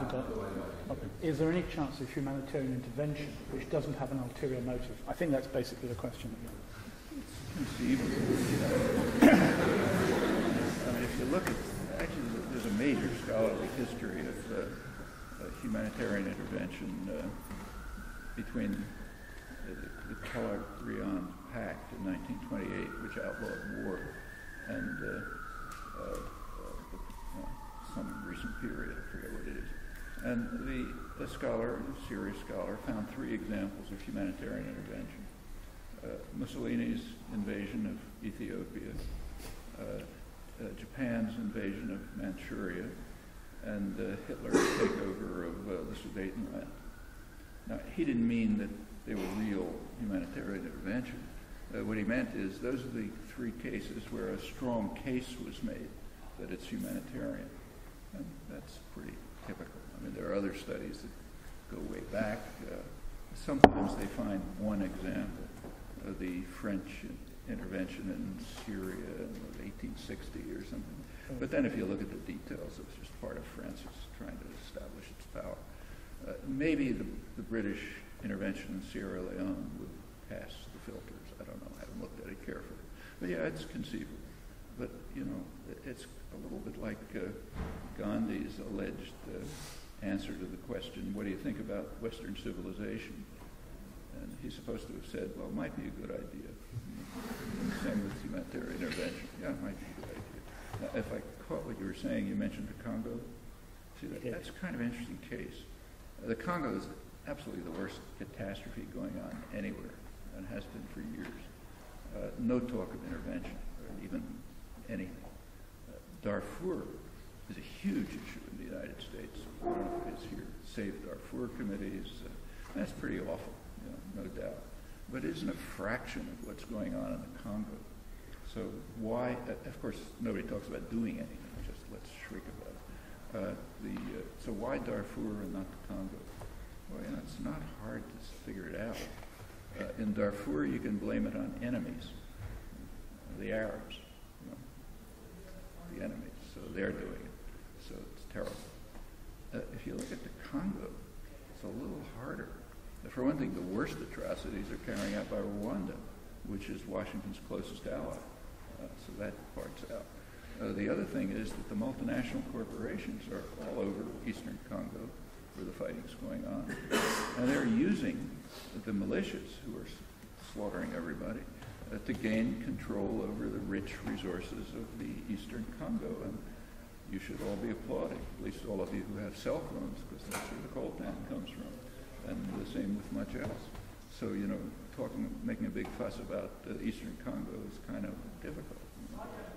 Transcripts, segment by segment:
forgot. Okay. Is there any chance of humanitarian intervention which doesn't have an ulterior motive? I think that's basically the question. Conceivable. I mean, if you look at, actually, there's a major scholarly history of humanitarian intervention between the Kellogg-Briand Pact in 1928, which outlawed war, and some recent period, I forget what it is. And the scholar, a serious scholar, found 3 examples of humanitarian intervention. Mussolini's invasion of Ethiopia, Japan's invasion of Manchuria, and Hitler's takeover of the Sudetenland. Now, he didn't mean that they were real humanitarian intervention. What he meant is those are the 3 cases where a strong case was made that it's humanitarian. And that's pretty typical. I mean, there are other studies that go way back. Sometimes they find one example of the French intervention in Syria in 1860 or something. But then if you look at the details, it was just part of France's trying to establish its power. Maybe the British intervention in Sierra Leone would pass the filters. I don't know. I haven't looked at it carefully. But yeah, it's conceivable. But, you know, it's a little bit like Gandhi's alleged answer to the question, what do you think about Western civilization? And he's supposed to have said, well, it might be a good idea. Same with humanitarian intervention. Yeah, it might be a good idea. Now, if I caught what you were saying, you mentioned the Congo. See, that's kind of an interesting case. The Congo is absolutely the worst catastrophe going on anywhere, and has been for years. No talk of intervention, or even anything. Darfur is a huge issue in the United States. I don't know if it is here. Save Darfur committees. That's pretty awful, you know, no doubt. But it isn't a fraction of what's going on in the Congo. So why, of course, nobody talks about doing anything, just let's shriek about it. So why Darfur and not the Congo? Well, you know, it's not hard to figure it out. In Darfur, you can blame it on enemies, the Arabs, you know, the enemies. So they're doing it. So it's terrible. If you look at the Congo, it's a little harder. For one thing, the worst atrocities are carried out by Rwanda, which is Washington's closest ally. So that part's out. The other thing is that the multinational corporations are all over eastern Congo where the fighting's going on. And they're using the militias who are slaughtering everybody to gain control over the rich resources of the eastern Congo. And you should all be applauding, at least all of you who have cell phones, because that's where the coltan comes from. And the same with much else. So, you know, making a big fuss about eastern Congo is kind of difficult.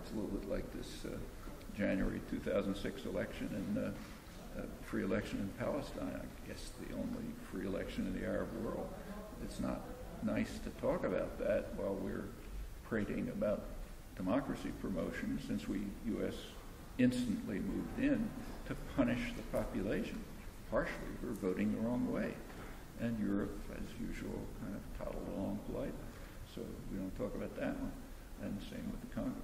It's a little bit like this January 2006 election and free election in Palestine. I guess the only free election in the Arab world. It's not nice to talk about that while we're prating about democracy promotion, since we, U.S., instantly moved in to punish the population harshly for voting the wrong way. And Europe, as usual, kind of toddled along politely. So we don't talk about that one. And the same with the Congo.